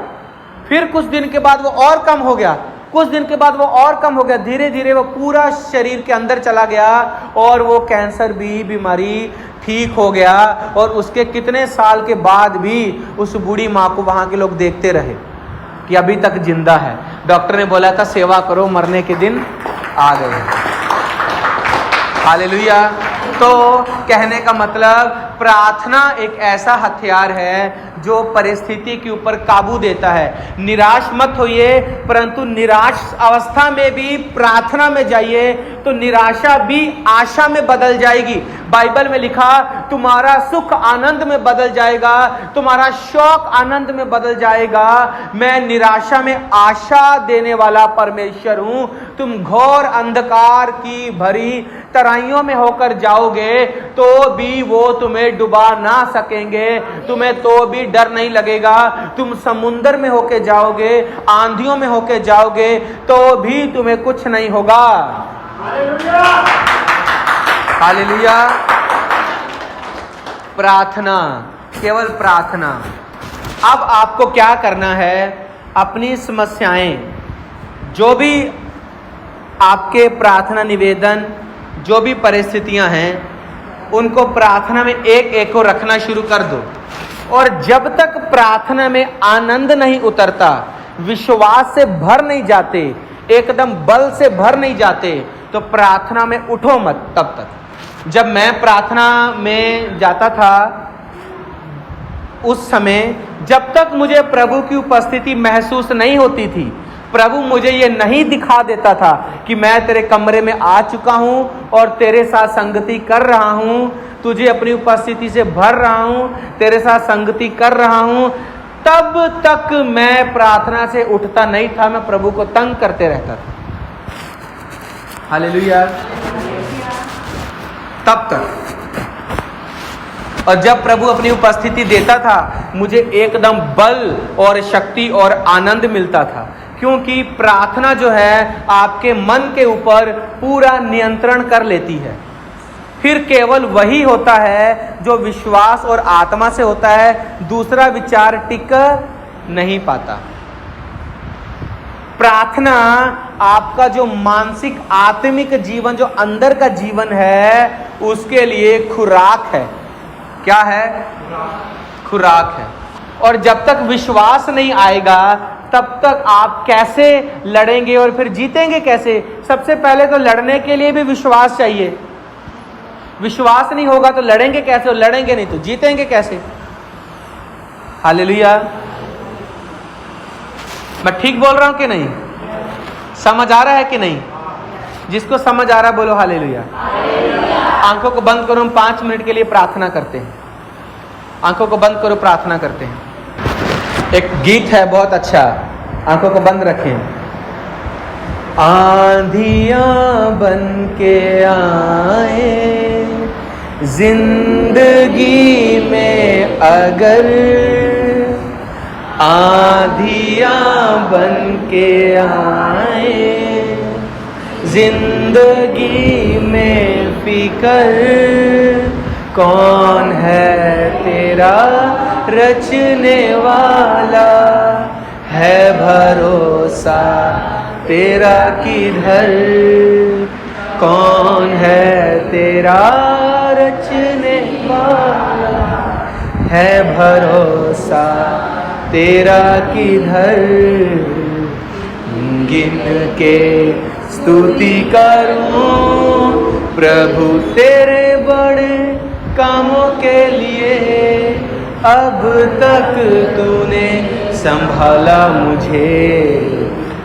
फिर कुछ दिन के बाद वो और कम हो गया, कुछ दिन के बाद वो और कम हो गया, धीरे धीरे वो पूरा शरीर के अंदर चला गया और वो कैंसर भी बीमारी ठीक हो गया। और उसके कितने साल के बाद भी उस बूढ़ी माँ को वहां के लोग देखते रहे कि अभी तक जिंदा है। डॉक्टर ने बोला था सेवा करो, मरने के दिन आ गए। हालेलुया। तो कहने का मतलब प्रार्थना एक ऐसा हथियार है जो परिस्थिति के ऊपर काबू देता है। निराश मत होइए, परंतु निराश अवस्था में भी प्रार्थना में जाइए तो निराशा भी आशा में बदल जाएगी। बाइबल में लिखा, तुम्हारा सुख आनंद में बदल जाएगा, तुम्हारा शौक आनंद में बदल जाएगा। मैं निराशा में आशा देने वाला परमेश्वर हूं। तुम घोर अंधकार की भरी तराइयों में होकर जाओगे तो भी वो तुम्हें डुबा ना सकेंगे, तुम्हें तो भी डर नहीं लगेगा। तुम समुंदर में होके जाओगे, आंधियों में होके जाओगे तो भी तुम्हें कुछ नहीं होगा। हालेलुया। प्रार्थना, केवल प्रार्थना। अब आपको क्या करना है, अपनी समस्याएं, जो भी आपके प्रार्थना निवेदन, जो भी परिस्थितियां हैं, उनको प्रार्थना में एक एक को रखना शुरू कर दो। और जब तक प्रार्थना में आनंद नहीं उतरता, विश्वास से भर नहीं जाते, एकदम बल से भर नहीं जाते, तो प्रार्थना में उठो मत तब तक। जब मैं प्रार्थना में जाता था उस समय, जब तक मुझे प्रभु की उपस्थिति महसूस नहीं होती थी, प्रभु मुझे ये नहीं दिखा देता था कि मैं तेरे कमरे में आ चुका हूं और तेरे साथ संगति कर रहा हूं, तुझे अपनी उपस्थिति से भर रहा हूं, तेरे साथ संगति कर रहा हूं, तब तक मैं प्रार्थना से उठता नहीं था। मैं प्रभु को तंग करते रहता था। हालेलुया। तब तक, और जब प्रभु अपनी उपस्थिति देता था, मुझे एकदम बल और शक्ति और आनंद मिलता था, क्योंकि प्रार्थना जो है आपके मन के ऊपर पूरा नियंत्रण कर लेती है। फिर केवल वही होता है जो विश्वास और आत्मा से होता है, दूसरा विचार टिक नहीं पाता। प्रार्थना आपका जो मानसिक आत्मिक जीवन, जो अंदर का जीवन है, उसके लिए खुराक है। क्या है? खुराक है। और जब तक विश्वास नहीं आएगा, तब तक आप कैसे लड़ेंगे और फिर जीतेंगे कैसे? सबसे पहले तो लड़ने के लिए भी विश्वास चाहिए। विश्वास नहीं होगा तो लड़ेंगे कैसे? और लड़ेंगे नहीं तो जीतेंगे कैसे? हालेलुया। मैं ठीक बोल रहा हूं कि नहीं? समझ आ रहा है कि नहीं? जिसको समझ आ रहा बोलो हालेलुया। आंखों को बंद करो, हम 5 मिनट के लिए प्रार्थना करते हैं। आंखों को बंद करो, प्रार्थना करते हैं। एक गीत है बहुत अच्छा, आंखों को बंद रखें। आंधियां बन के आए जिंदगी में, अगर आंधियां बन के आए जिंदगी में, फिकर कौन है तेरा रचने वाला, है भरोसा तेरा किधर, कौन है तेरा रचने वाला, है भरोसा तेरा किधर, गिन के स्तुति करूं प्रभु तेरे बड़े कामों के लिए, अब तक तूने संभाला मुझे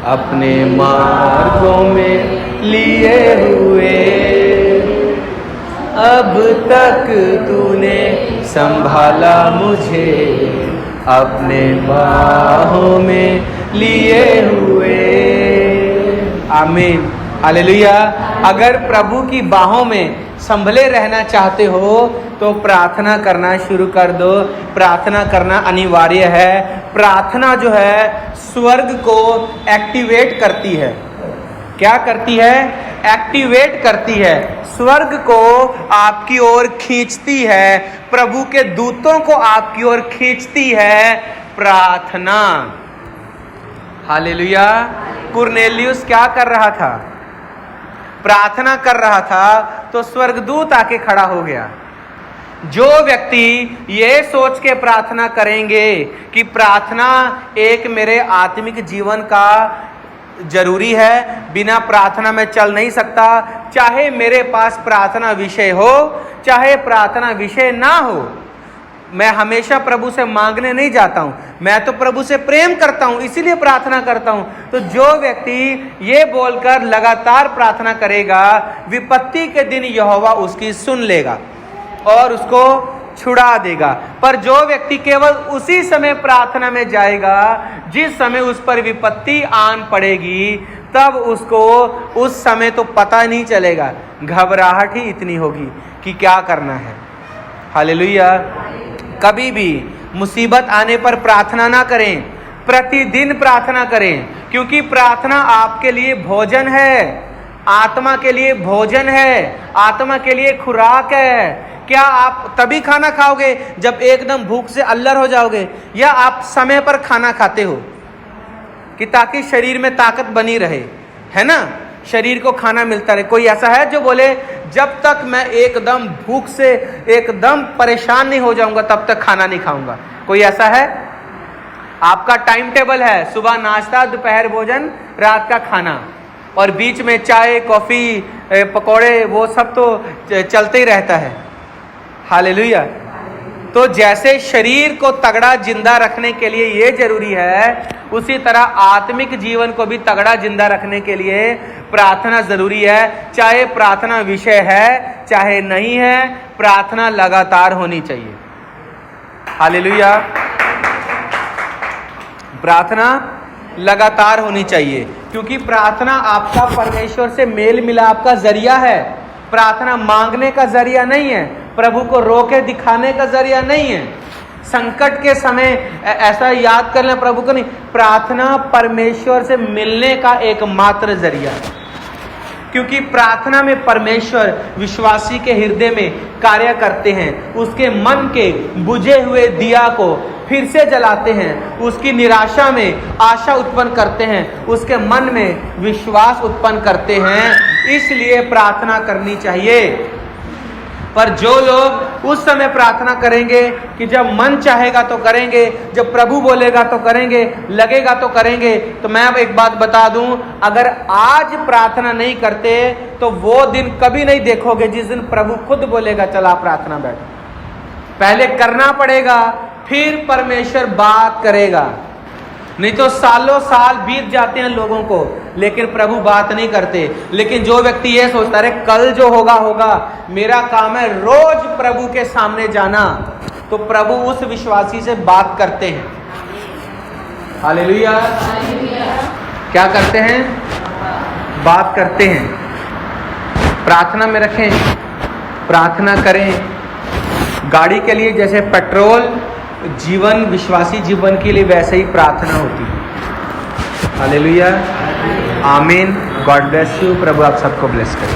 अपने मार्गों में लिए हुए, अब तक तूने संभाला मुझे अपने बाहों में लिए हुए। आमीन, हालेलुया। अगर प्रभु की बाहों में संभले रहना चाहते हो तो प्रार्थना करना शुरू कर दो। प्रार्थना करना अनिवार्य है। प्रार्थना जो है स्वर्ग को एक्टिवेट करती है। क्या करती है? एक्टिवेट करती है। स्वर्ग को आपकी ओर खींचती है, प्रभु के दूतों को आपकी ओर खींचती है प्रार्थना। हालेलुया। कुरनेलियुस क्या कर रहा था? प्रार्थना कर रहा था तो स्वर्गदूत आके खड़ा हो गया। जो व्यक्ति ये सोच के प्रार्थना करेंगे कि प्रार्थना एक मेरे आत्मिक जीवन का जरूरी है, बिना प्रार्थना में चल नहीं सकता, चाहे मेरे पास प्रार्थना विषय हो चाहे प्रार्थना विषय ना हो, मैं हमेशा प्रभु से मांगने नहीं जाता हूं, मैं तो प्रभु से प्रेम करता हूं इसीलिए प्रार्थना करता हूं। तो जो व्यक्ति ये बोलकर लगातार प्रार्थना करेगा, विपत्ति के दिन यहोवा उसकी सुन लेगा और उसको छुड़ा देगा। पर जो व्यक्ति केवल उसी समय प्रार्थना में जाएगा जिस समय उस पर विपत्ति आन पड़ेगी, तब उसको उस समय तो पता नहीं चलेगा, घबराहट ही इतनी होगी कि क्या करना है। हालेलुया। कभी भी मुसीबत आने पर प्रार्थना ना करें, प्रतिदिन प्रार्थना करें, क्योंकि प्रार्थना आपके लिए भोजन है, आत्मा के लिए भोजन है, आत्मा के लिए खुराक है। क्या आप तभी खाना खाओगे जब एकदम भूख से अल्लर हो जाओगे, या आप समय पर खाना खाते हो कि ताकि शरीर में ताकत बनी रहे, है ना, शरीर को खाना मिलता रहे? कोई ऐसा है जो बोले जब तक मैं एकदम भूख से एकदम परेशान नहीं हो जाऊंगा तब तक खाना नहीं खाऊंगा? कोई ऐसा है? आपका टाइम टेबल है, सुबह नाश्ता, दोपहर भोजन, रात का खाना, और बीच में चाय, कॉफी, पकौड़े, वो सब तो चलते ही रहता है। हालेलुया। तो जैसे शरीर को तगड़ा जिंदा रखने के लिए ये जरूरी है, उसी तरह आत्मिक जीवन को भी तगड़ा जिंदा रखने के लिए प्रार्थना जरूरी है। चाहे प्रार्थना विषय है चाहे नहीं है, प्रार्थना लगातार होनी चाहिए। हालेलुया। प्रार्थना लगातार होनी चाहिए, क्योंकि प्रार्थना आपका परमेश्वर से मेल मिलाप का जरिया है। प्रार्थना मांगने का जरिया नहीं है, प्रभु को रोके दिखाने का जरिया नहीं है। संकट के समय ऐसा याद कर लें प्रभु को नहीं, प्रार्थना परमेश्वर से मिलने का एकमात्र जरिया है। क्योंकि प्रार्थना में परमेश्वर विश्वासी के हृदय में कार्य करते हैं, उसके मन के बुझे हुए दिया को फिर से जलाते हैं, उसकी निराशा में आशा उत्पन्न करते हैं, उसके मन में विश्वास उत्पन्न करते हैं। इसलिए प्रार्थना करनी चाहिए। पर जो लोग उस समय प्रार्थना करेंगे कि जब मन चाहेगा तो करेंगे, जब प्रभु बोलेगा तो करेंगे, लगेगा तो करेंगे, तो मैं अब एक बात बता दूं, अगर आज प्रार्थना नहीं करते तो वो दिन कभी नहीं देखोगे जिस दिन प्रभु खुद बोलेगा चला प्रार्थना बैठो। पहले करना पड़ेगा, फिर परमेश्वर बात करेगा। नहीं तो सालों साल बीत जाते हैं लोगों को, लेकिन प्रभु बात नहीं करते। लेकिन जो व्यक्ति ये सोचता है कल जो होगा होगा, मेरा काम है रोज प्रभु के सामने जाना, तो प्रभु उस विश्वासी से बात करते हैं। हालेलुया। क्या करते हैं? बात करते हैं। प्रार्थना में रखें, प्रार्थना करें। गाड़ी के लिए जैसे पेट्रोल जीवन, विश्वासी जीवन के लिए वैसे ही प्रार्थना होती है। हालेलुया। आमीन। God bless you. प्रभु आप सबको ब्लेस करे।